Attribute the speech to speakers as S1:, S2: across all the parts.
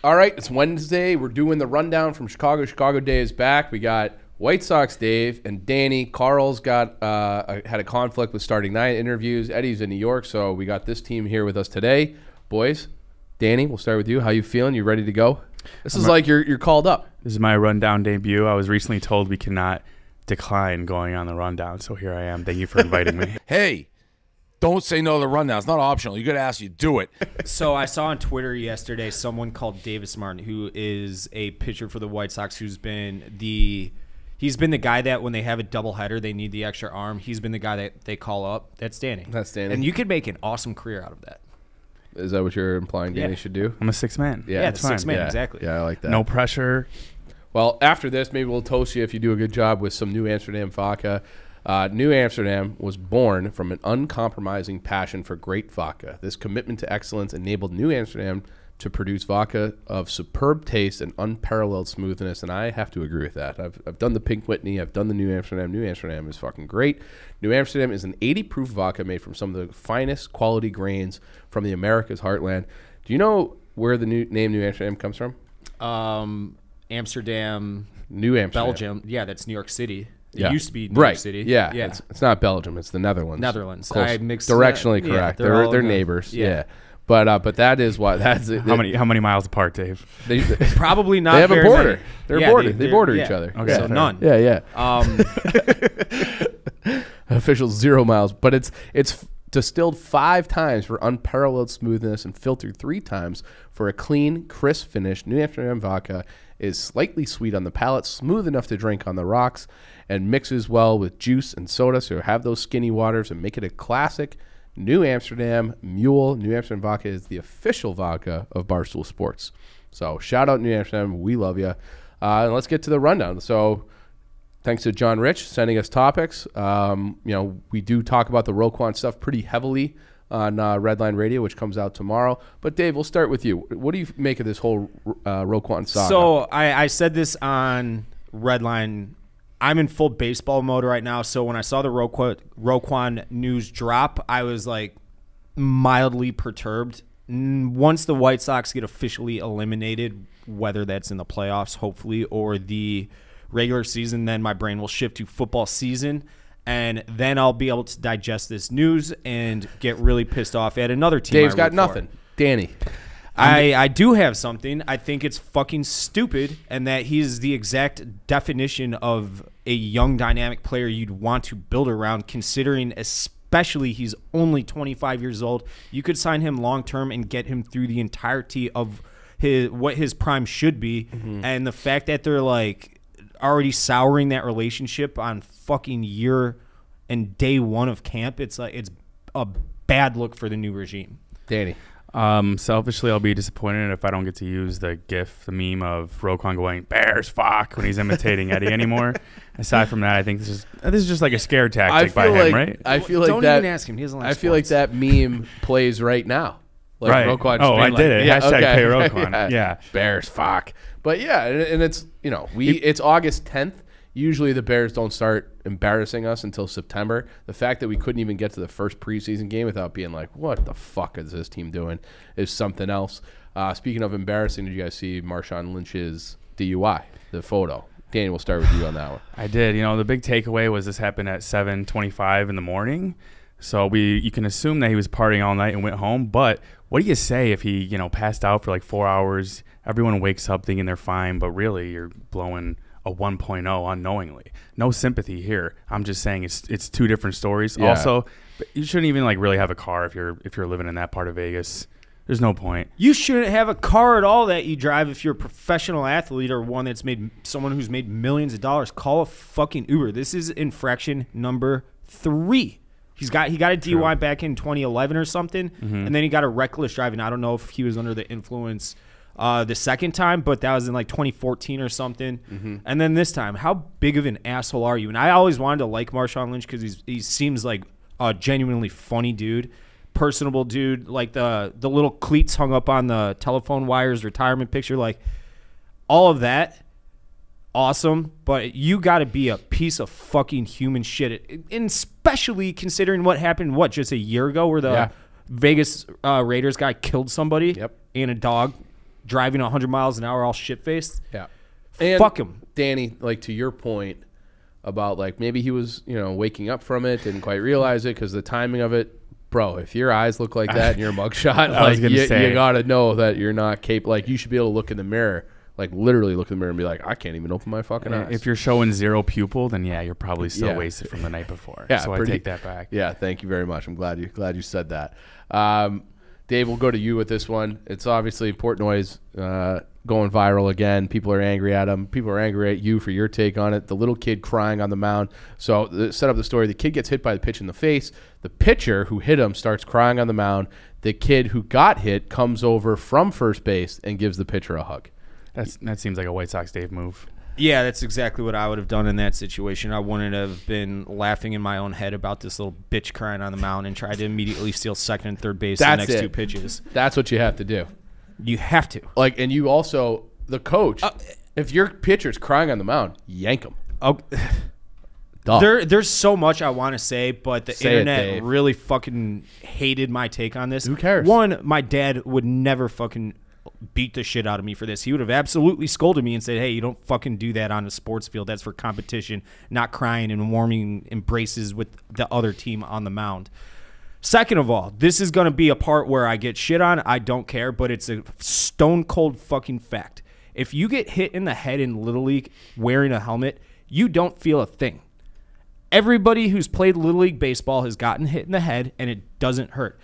S1: All right, it's Wednesday. We're doing the rundown from Chicago. Chicago Day is back. We got White Sox Dave and Danny. Carl's got had a conflict with starting 9 interviews. Eddie's in New York, so we got this team here with us today. Boys, Danny, we'll start with you. How you feeling? You ready to go? This is like you're called up.
S2: This is my rundown debut. I was recently told we cannot decline going on the rundown, so here I am. Thank you for inviting me.
S3: Hey, don't say no to the rundown. It's not optional. You got to ask you do it.
S4: So I saw on Twitter yesterday someone called Davis Martin, who is a pitcher for the White Sox, he's been the guy that when they have a doubleheader, they need the extra arm. He's been the guy that they call up. That's Danny.
S1: That's Danny.
S4: And you could make an awesome career out of that.
S1: Is that what you're implying Danny should do?
S2: I'm a 6 man.
S4: Yeah, the 6 man,
S1: yeah.
S4: exactly.
S1: Yeah, I like that.
S2: No pressure.
S1: Well, after this, maybe we'll toast you if you do a good job with some New Amsterdam vodka. New Amsterdam was born from an uncompromising passion for great vodka. This commitment to excellence enabled New Amsterdam to produce vodka of superb taste and unparalleled smoothness, and I have to agree with that. I've done the Pink Whitney. I've done the New Amsterdam. New Amsterdam is fucking great. New Amsterdam is an 80-proof vodka made from some of the finest quality grains from the America's heartland. Do you know where the name New Amsterdam comes from?
S4: Amsterdam.
S1: New Amsterdam.
S4: Belgium. Yeah, that's New York City. It
S1: Yeah.
S4: used to be New York City.
S1: Yeah. It's not Belgium. It's the Netherlands.
S4: Netherlands.
S1: Close.
S4: I mixed
S1: Directionally
S4: yeah,
S1: correct.
S4: they're
S1: They're neighbors.
S4: Yeah.
S1: Yeah. But that is why that's it.
S2: How many miles apart, Dave?
S1: They
S4: Probably not.
S1: they have a
S4: very
S1: border.
S4: many.
S1: They're
S4: Yeah,
S1: border. They border
S4: yeah.
S1: each other.
S2: Okay,
S4: So
S2: fair.
S4: none.
S1: Yeah.
S4: Um,
S1: Official 0 miles, but it's distilled 5 times for unparalleled smoothness and filtered 3 times for a clean, crisp finish. New Amsterdam vodka is slightly sweet on the palate, smooth enough to drink on the rocks, and mixes well with juice and soda. So have those skinny waters and make it a classic New Amsterdam Mule. New Amsterdam vodka is the official vodka of Barstool Sports. So shout out New Amsterdam. We love you. And let's get to the rundown. So thanks to John Rich sending us topics. We do talk about the Roquan stuff pretty heavily on Redline Radio, which comes out tomorrow. But Dave, we'll start with you. What do you make of this whole Roquan saga?
S4: So I said this on Redline. I'm in full baseball mode right now. So when I saw the Roquan news drop, I was like mildly perturbed. Once the White Sox get officially eliminated, whether that's in the playoffs, hopefully, or the regular season, then my brain will shift to football season, and then I'll be able to digest this news and get really pissed off at another team.
S1: Dave's got nothing. Danny.
S4: I do have something. I think it's fucking stupid, and that he's the exact definition of a young dynamic player you'd want to build around, considering especially he's only 25 years old. You could sign him long term and get him through the entirety of what his prime should be. And the fact that they're like already souring that relationship on fucking year and day 1 of camp, it's like it's a bad look for the new regime.
S1: Danny.
S2: Selfishly, I'll be disappointed if I don't get to use the GIF, the meme of Roquan going "Bears fuck" when he's imitating Eddie anymore. Aside from that, I think this is just like a scare tactic by him, right?
S1: I feel like
S4: Don't
S1: that.
S4: even ask him. He doesn't like
S1: I feel like
S4: sports.
S1: that meme plays right now. Like
S2: Right.
S1: Roquan
S2: Oh,
S1: just
S2: I
S1: being
S2: did it.
S1: Yeah,
S2: Hashtag
S1: okay.
S2: pay Roquan. Yeah.
S1: Bears fuck. But yeah, and it's it's August 10th. Usually the Bears don't start embarrassing us until September. The fact that we couldn't even get to the first preseason game without being like, what the fuck is this team doing, is something else. Speaking of embarrassing, did you guys see Marshawn Lynch's DUI, the photo? Danny, we'll start with you on that one.
S2: I did. The big takeaway was this happened at 7:25 in the morning. So you can assume that he was partying all night and went home. But what do you say if he, passed out for like 4 hours? Everyone wakes up thinking they're fine, but really you're blowing a 1.0 unknowingly. No sympathy here. I'm just saying it's 2 different stories.
S1: Yeah.
S2: Also, you shouldn't even like really have a car if you're living in that part of Vegas. There's no point.
S4: You shouldn't have a car at all that you drive if you're a professional athlete or someone who's made millions of dollars. Call a fucking Uber. This is infraction number 3. He got a DUI back in 2011 or something, and then he got a reckless driving. I don't know if he was under the influence the second time, but that was in like 2014 or something. And then this time, how big of an asshole are you? And I always wanted to like Marshawn Lynch because he seems like a genuinely funny dude, personable dude. Like the little cleats hung up on the telephone wires, retirement picture, like all of that. Awesome, but you got to be a piece of fucking human shit, and especially considering what happened, just a year ago, where the Vegas Raiders guy killed somebody and a dog. driving 100 miles an hour all shit-faced.
S1: Yeah. And
S4: fuck him.
S1: Danny, like to your point about like maybe he was, waking up from it, didn't quite realize it because the timing of it. Bro, if your eyes look like that in your mugshot, like you got to know that you're not capable. Like you should be able to look in the mirror, like literally look in the mirror and be like, I can't even open my fucking eyes.
S2: If you're showing 0 pupil, then yeah, you're probably still wasted from the night before.
S1: Yeah,
S2: so I take that back.
S1: Yeah, thank you very much. I'm glad you said that. Dave, we'll go to you with this one. It's obviously Portnoy's going viral again. People are angry at him. People are angry at you for your take on it. The little kid crying on the mound. So set up the story. The kid gets hit by the pitch in the face. The pitcher who hit him starts crying on the mound. The kid who got hit comes over from first base and gives the pitcher a hug.
S2: That seems like a White Sox Dave move.
S4: Yeah, that's exactly what I would have done in that situation. I wouldn't have been laughing in my own head about this little bitch crying on the mound and tried to immediately steal second and third base the next 2 pitches.
S1: That's what you have to do.
S4: You have to.
S1: And you also, the coach, if your pitcher's crying on the mound, yank him.
S4: Oh, there's so much I want to say, but the internet really fucking hated my take on this.
S1: Who cares?
S4: One, my dad would never fucking beat the shit out of me for this. He would have absolutely scolded me and said, hey, you don't fucking do that on a sports field. That's for competition, not crying and warming embraces with the other team on the mound. Second of all, this is going to be a part where I get shit on. I don't care, but it's a stone cold fucking fact. If you get hit in the head in Little League wearing a helmet, you don't feel a thing. Everybody who's played Little League baseball has gotten hit in the head, and it doesn't hurt.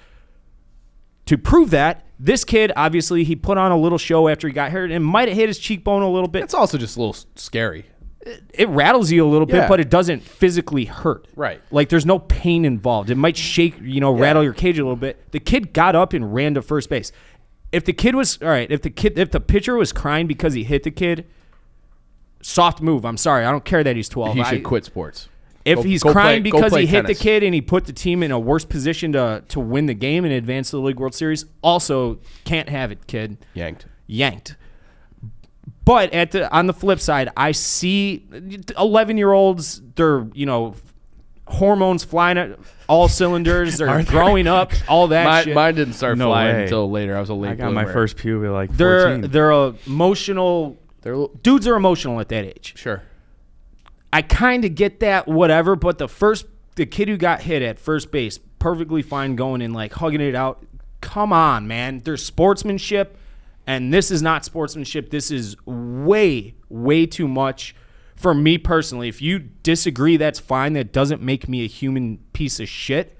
S4: To prove that, this kid, obviously, he put on a little show after he got hurt and might have hit his cheekbone a little bit.
S1: It's also just a little scary.
S4: It rattles you a little bit, but it doesn't physically hurt.
S1: Right.
S4: Like there's no pain involved. It might shake, rattle your cage a little bit. The kid got up and ran to first base. If the pitcher was crying because he hit the kid, soft move. I'm sorry. I don't care that he's 12.
S1: He should quit sports.
S4: If he's crying because he hit the kid and he put the team in a worse position to win the game and advance to the League World Series, also can't have it, kid. Yanked. But on the flip side, I see 11-year-olds, they're, hormones flying at all cylinders. They're growing up, all that shit.
S1: Mine didn't start flying until later. I was a late bloomer.
S2: I got my first pube at like 14.
S4: They're emotional. Dudes are emotional at that age.
S1: Sure.
S4: I kind of get that, whatever, but the kid who got hit at first base, perfectly fine going and like hugging it out. Come on, man. There's sportsmanship. And this is not sportsmanship. This is way, way too much for me personally. If you disagree, that's fine. That doesn't make me a human piece of shit.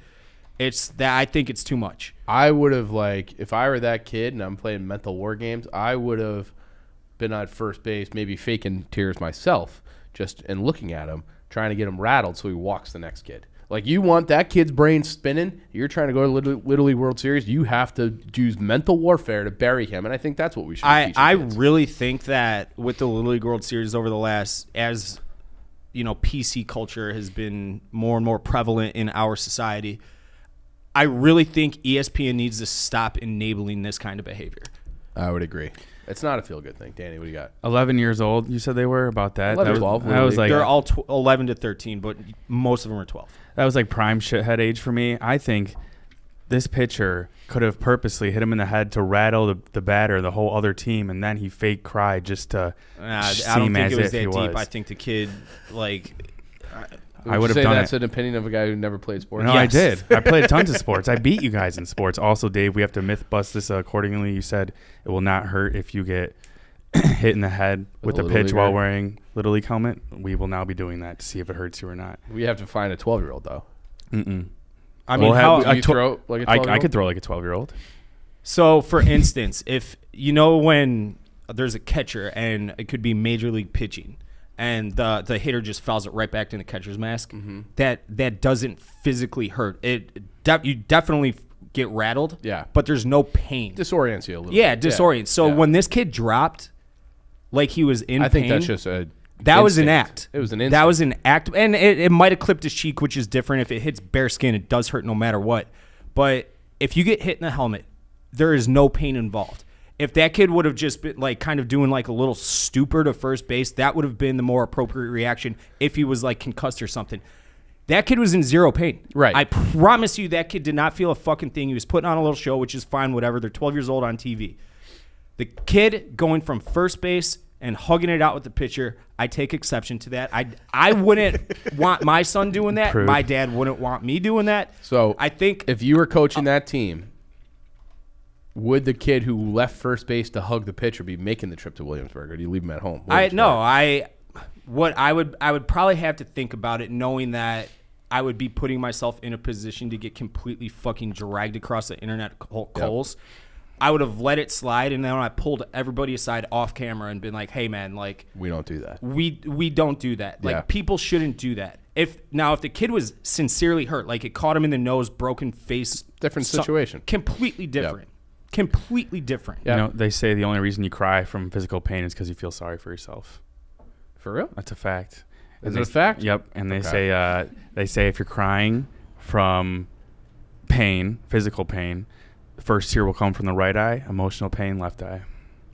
S4: It's that I think it's too much.
S1: I would have, if I were that kid and I'm playing mental war games, I would have been at first base, maybe faking tears myself, and looking at him, trying to get him rattled so he walks the next kid. You want that kid's brain spinning. You're trying to go to Little League World Series. You have to use mental warfare to bury him, and I think that's what we should teach
S4: I
S1: kids.
S4: really think that with the Little League World Series over the last, as PC culture has been more and more prevalent in our society, I really think ESPN needs to stop enabling this kind of behavior.
S1: I would agree. It's not a feel-good thing. Danny, what do you got?
S2: 11 years old, you said they were about that?
S1: 11, 12.
S2: That was like
S4: they're all 11 to 13, but most of them are 12.
S2: That was like prime shithead age for me. I think this pitcher could have purposely hit him in the head to rattle the batter, the whole other team, and then he fake cried just to
S4: I
S2: seem
S4: don't think
S2: as
S4: it was
S2: if
S4: that
S2: he
S4: deep.
S2: was.
S4: I think the kid,
S2: I would have
S1: say
S2: done
S1: that's
S2: it.
S1: an opinion of a guy who never played sports.
S2: No,
S4: Yes.
S2: I did. I played tons of sports. I beat you guys in sports. Also, Dave, we have to myth bust this accordingly. You said it will not hurt if you get hit in the head with a pitch while wearing Little League helmet. We will now be doing that to see if it hurts you or not.
S1: We have to find a 12-year-old, though.
S2: Mm-mm.
S4: I mean, how
S1: Can you throw like a 12-year-old?
S2: I could throw like a 12-year-old.
S4: So, for instance, if when there's a catcher and it could be major league pitching, and the hitter just fouls it right back in the catcher's mask, that doesn't physically hurt. You definitely get rattled, but there's no pain.
S1: Disorients you a little.
S4: Yeah, disorients. So when this kid dropped, like he was in pain.
S1: I think that's just
S4: that was an act.
S1: It was an instinct.
S4: That was an act, and it might have clipped his cheek, which is different. If it hits bare skin, it does hurt no matter what. But if you get hit in the helmet, there is no pain involved. If that kid would have just been kind of doing a little stupor to first base, that would have been the more appropriate reaction if he was concussed or something. That kid was in zero pain.
S1: Right.
S4: I promise you that kid did not feel a fucking thing. He was putting on a little show, which is fine, whatever. They're 12 years old on TV. The kid going from first base and hugging it out with the pitcher, I take exception to that. I wouldn't want my son doing that.
S2: Approved.
S4: My dad wouldn't want me doing that.
S1: So
S4: I think
S1: if you were coaching that team, would the kid who left first base to hug the pitcher be making the trip to Williamsburg, or do you leave him at home?
S4: I would probably have to think about it, knowing that I would be putting myself in a position to get completely fucking dragged across the internet coals. I would have let it slide, and then I pulled everybody aside off camera and been like, "Hey, man, like
S1: we don't do that.
S4: We don't do that. Like people shouldn't do that. If the kid was sincerely hurt, like it caught him in the nose, broken face,
S1: Different situation.
S4: completely different, completely different.
S2: You know, they say the only reason you cry from physical pain is because you feel sorry for yourself.
S1: For real?
S2: That's a fact.
S1: Is it a fact?
S2: Yep. And they say if you're crying from pain, physical pain, the first tear will come from the right eye. Emotional pain, left eye.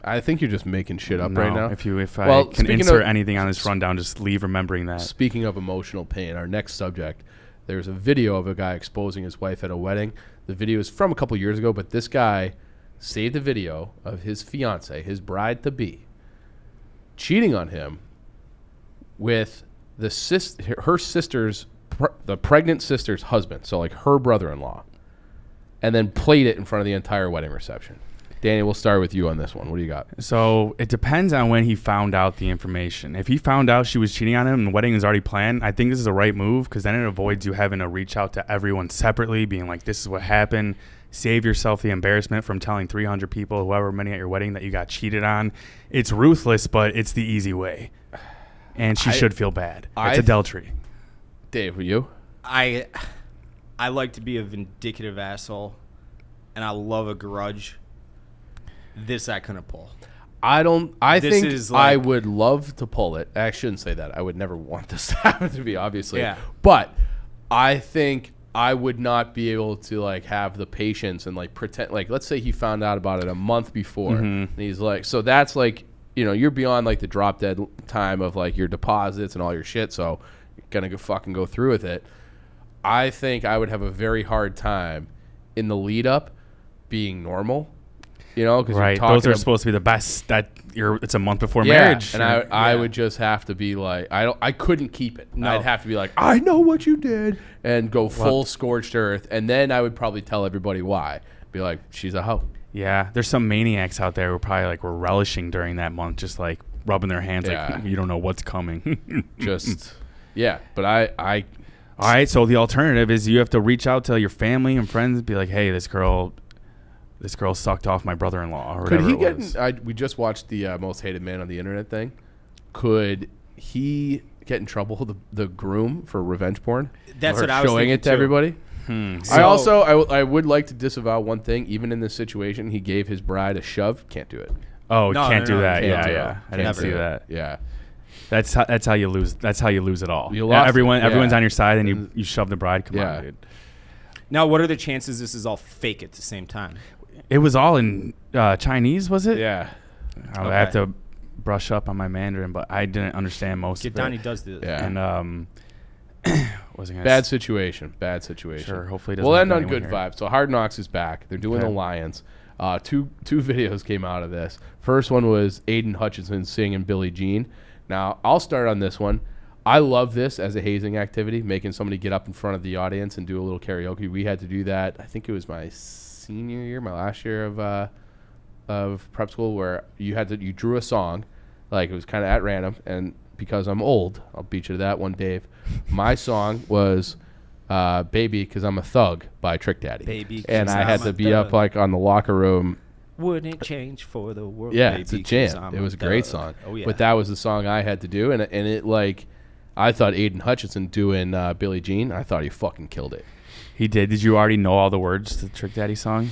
S1: I think you're just making shit up right now.
S2: If I can insert anything on this rundown, just leave remembering that.
S1: Speaking of emotional pain, our next subject, there's a video of a guy exposing his wife at a wedding. The video is from a couple years ago, but this guy saved a video of his fiance, his bride-to-be, cheating on him with the pregnant sister's husband, so like her brother-in-law, and then played it in front of the entire wedding reception. Danny, we'll start with you on this one. What do you got?
S2: So it depends on when he found out the information. If he found out she was cheating on him and the wedding is already planned, I think this is the right move, because then it avoids you having to reach out to everyone separately, being like, this is what happened. Save yourself the embarrassment from telling 300 people, however many at your wedding, that you got cheated on. It's ruthless, but it's the easy way. And she should feel bad. It's adultery.
S1: Dave, for you?
S4: I like to be a vindictive asshole, and I love a grudge. This I couldn't pull.
S1: I think
S4: like,
S1: I would love to pull it. I shouldn't say that. I would never want this to happen to me, obviously.
S4: Yeah.
S1: But I think I would not be able to like have the patience and like pretend. Like, let's say he found out about it a month before, and he's like, so that's like, you know, you're beyond like the drop dead time of like your deposits and all your shit. So you're gonna fucking go through with it. I think I would have a very hard time in the lead up being normal. You know, because
S2: right, those are supposed to be the best. It's a month before marriage,
S1: and I would just have to be like, I couldn't keep it. No. I'd have to be like, I know what you did, and go full scorched earth, and then I would probably tell everybody why. Be like, she's a hoe.
S2: Yeah, there's some maniacs out there who probably like were relishing during that month, just like rubbing their hands like you don't know what's coming.
S1: But I.
S2: All right, so the alternative is you have to reach out to your family and friends and be like, hey, this girl sucked off my brother-in-law or whatever it was.
S1: We just watched the Most Hated Man on the Internet thing. Could he get in trouble, the groom, for revenge porn?
S4: That's what I was
S1: showing it to everybody. I would like to disavow one thing. Even in this situation, he gave his bride a shove. Can't do it.
S2: Oh, can't do that.
S1: Can't do it.
S2: I didn't see that.
S1: Yeah.
S2: That's how you lose. That's how you lose it all.
S1: You lost
S2: everyone's on your side, and you shove the bride. Come on, dude.
S4: Now, what are the chances this is all fake at the same time?
S2: It was all in Chinese, was it?
S1: Yeah.
S2: I have to brush up on my Mandarin, but I didn't understand most of it.
S4: Donnie does this.
S1: Yeah.
S2: And
S1: bad situation.
S2: Sure. Hopefully, it doesn't
S1: we'll end on
S2: anyone
S1: good
S2: here.
S1: vibes. So Hard Knocks is back. They're doing the Lions. Two videos came out of this. First one was Aiden Hutchinson singing Billie Jean. Now, I'll start on this one. I love this as a hazing activity, making somebody get up in front of the audience and do a little karaoke. We had to do that. I think it was my senior year, my last year of prep school, where you drew a song, like it was kind of at random. And because I'm old, I'll beat you to that one, Dave. My song was "Baby, 'Cause I'm a Thug" by Trick Daddy.
S4: Baby,
S1: and I had to be up like on the locker room.
S4: Wouldn't change for the world.
S1: Yeah,
S4: baby,
S1: it's a jam. It was a great song.
S4: Oh yeah.
S1: But that was the song I had to do, and it like, I thought Aiden Hutchinson doing Billie Jean. I thought he fucking killed it.
S2: He did. Did you already know all the words to the Trick Daddy song?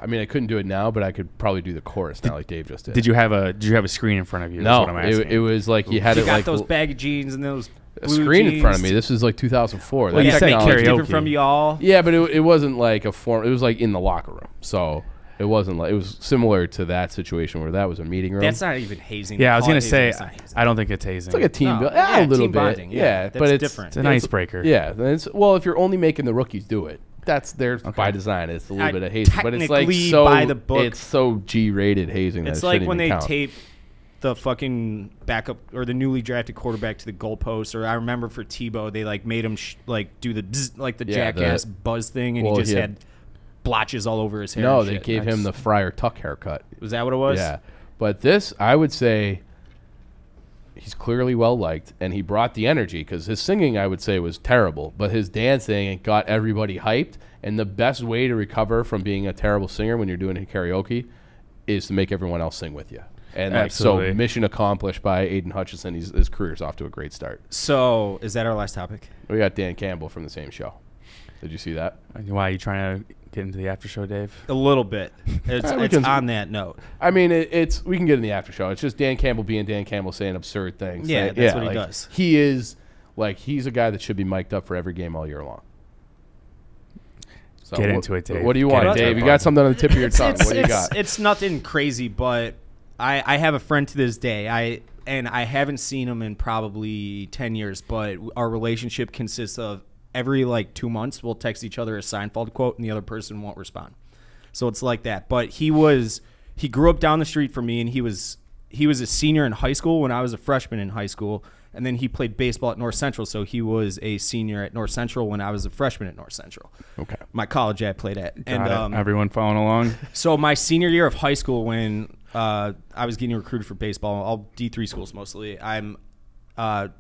S1: I mean, I couldn't do it now, but I could probably do the chorus now, like Dave just did.
S2: Did you have a screen in front of you?
S1: No,
S2: That's what I'm asking.
S1: it was like you had
S4: you
S1: it
S4: got
S1: like
S4: those baggy jeans and those
S1: a screen in front of me. This is like 2004.
S2: Well, you said karaoke.
S4: Different from y'all.
S1: Yeah, but it wasn't like a form. It was like in the locker room, so it wasn't like, it was similar to that situation where that was a meeting room.
S4: That's not even hazing.
S2: Yeah, I was gonna
S4: hazing.
S2: say I don't think it's hazing.
S1: It's like a team,
S4: No.
S1: a little
S4: team
S1: bit.
S4: bonding.
S1: Yeah,
S4: That's
S1: but it's
S4: different.
S2: It's an icebreaker.
S1: Yeah, well, if you're only making the rookies do it, that's there by design. It's a little bit of hazing, but it's like
S4: Technically
S1: so
S4: by the book.
S1: it's so G-rated hazing.
S4: It's
S1: that
S4: like
S1: shouldn't
S4: when
S1: even
S4: they
S1: count.
S4: tape the fucking backup or the newly drafted quarterback to the goalpost. Or I remember for Tebow, they like made him like do the bzz, like the jackass buzz thing, and he just had blotches all over his hair.
S1: No,
S4: and
S1: they
S4: shit.
S1: gave him the Friar Tuck haircut.
S4: Was that what it was?
S1: Yeah, but this, I would say, he's clearly well liked, and he brought the energy because his singing, I would say, was terrible, but his dancing got everybody hyped. And the best way to recover from being a terrible singer when you're doing karaoke is to make everyone else sing with you. And like, so, mission accomplished by Aiden Hutchinson. His career's off to a great start.
S4: So, is that our last topic?
S1: We got Dan Campbell from the same show. Did you see that?
S2: Why are you trying to get into the after show, Dave?
S4: A little bit. It's on that note.
S1: I mean, it's we can get in the after show. It's just Dan Campbell being Dan Campbell saying absurd things.
S4: Yeah, that's what he does.
S1: He is he's a guy that should be mic'd up for every game all year long. So
S2: get into it, Dave.
S1: What do you want, Dave? You got something on the tip of your tongue. What do you got?
S4: It's nothing crazy, but I have a friend to this day. I haven't seen him in probably 10 years, but our relationship consists of every 2 months we'll text each other a Seinfeld quote and the other person won't respond. So it's like that. But he grew up down the street from me, and he was a senior in high school when I was a freshman in high school. And then he played baseball at North Central, so he was a senior at North Central when I was a freshman at North Central.
S1: Okay.
S4: My college I played at.
S2: And everyone following along?
S4: So my senior year of high school, when I was getting recruited for baseball, all D3 schools mostly,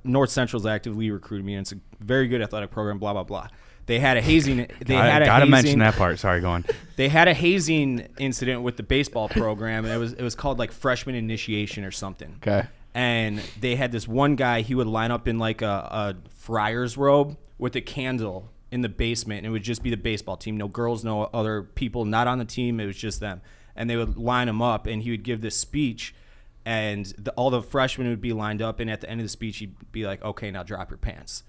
S4: North Central's actively recruited me, and it's a very good athletic program, blah, blah, blah. They had a hazing.
S2: Gotta mention that part. Sorry, go on.
S4: They had a hazing incident with the baseball program, and it was called freshman initiation or something.
S1: Okay.
S4: And they had this one guy, he would line up in a friar's robe with a candle in the basement, and it would just be the baseball team. No girls, no other people not on the team. It was just them. And they would line him up, and he would give this speech, and all the freshmen would be lined up, and at the end of the speech, he'd be like, okay, now drop your pants.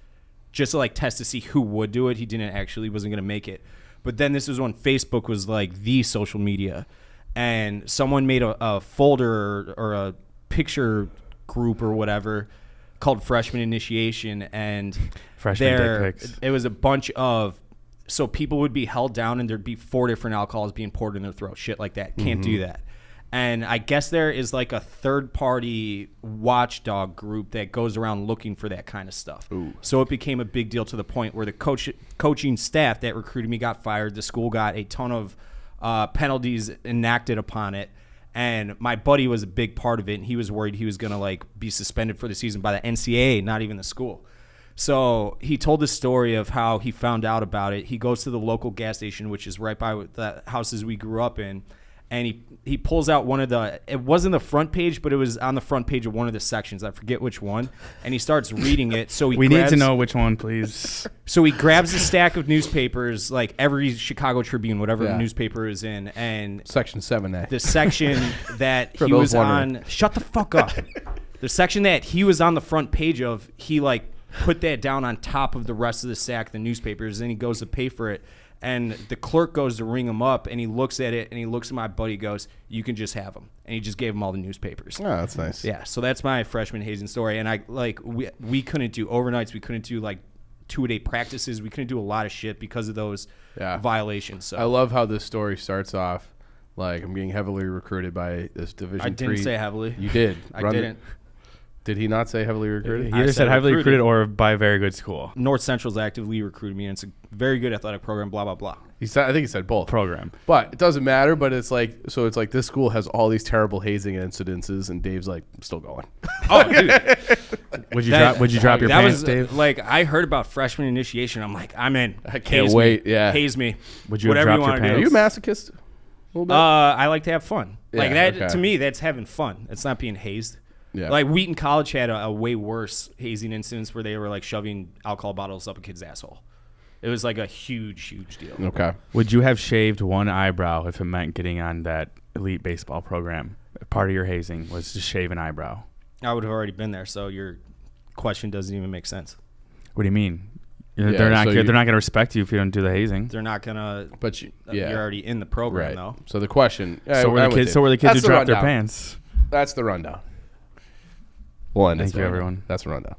S4: Just to test to see who would do it. He wasn't going to make it. But then this was when Facebook was the social media, and someone made a folder or a picture group or whatever called Freshman Initiation, and it was a bunch of, so people would be held down and there'd be 4 different alcohols being poured in their throat, shit like that. Can't do that. And I guess there is a third-party watchdog group that goes around looking for that kind of stuff. Ooh. So it became a big deal to the point where the coaching staff that recruited me got fired. The school got a ton of penalties enacted upon it. And my buddy was a big part of it, and he was worried he was going to be suspended for the season by the NCAA, not even the school. So he told the story of how he found out about it. He goes to the local gas station, which is right by the houses we grew up in, and he pulls out one of it wasn't the front page, but it was on the front page of one of the sections. I forget which one. And he starts reading it. So
S2: we need to know which one, please.
S4: So he grabs a stack of newspapers, every Chicago Tribune, whatever the newspaper is in, and
S1: Section 7A.
S4: the section that he was on. Shut the fuck up. The section that he was on the front page of, he put that down on top of the rest of the stack of the newspapers. Then he goes to pay for it. And the clerk goes to ring him up, and he looks at it, and he looks at my buddy, goes, you can just have them. And he just gave him all the newspapers.
S1: Oh, that's nice.
S4: Yeah, so that's my freshman hazing story. And we couldn't do overnights. We couldn't do 2-a-day practices. We couldn't do a lot of shit because of those violations. So
S1: I love how this story starts off I'm getting heavily recruited by this Division III.
S4: I didn't say heavily.
S1: You did.
S4: I didn't.
S1: Did he not say heavily recruited?
S2: He either said heavily recruited or by a very good school.
S4: North Central's actively recruited me, and it's a very good athletic program, blah, blah, blah.
S1: I think he said both.
S2: Program.
S1: But it doesn't matter, but it's this school has all these terrible hazing incidences, and Dave's I'm still going.
S4: Oh, dude.
S2: Would you drop your pants, Dave?
S4: I heard about freshman initiation. I'm I'm in.
S1: I can't wait. Yeah.
S4: Haze me.
S2: Would you drop your pants?
S1: Are you a masochist? A little bit?
S4: I like to have fun.
S1: Yeah,
S4: to me, that's having fun. It's not being hazed.
S1: Yeah.
S4: Wheaton College had a way worse hazing incidents where they were shoving alcohol bottles up a kid's asshole. It was a huge, huge deal.
S1: Okay.
S2: Would you have shaved one eyebrow if it meant getting on that elite baseball program? Part of your hazing was to shave an eyebrow.
S4: I would have already been there, so your question doesn't even make sense.
S2: What do you mean? They're not going to respect you if you don't do the hazing.
S4: They're not going to.
S1: But
S4: you're already in the program, though.
S1: So the question.
S2: So were the kids who dropped their pants?
S1: That's the rundown. We'll end it.
S2: Thank you, everyone.
S1: That's the rundown.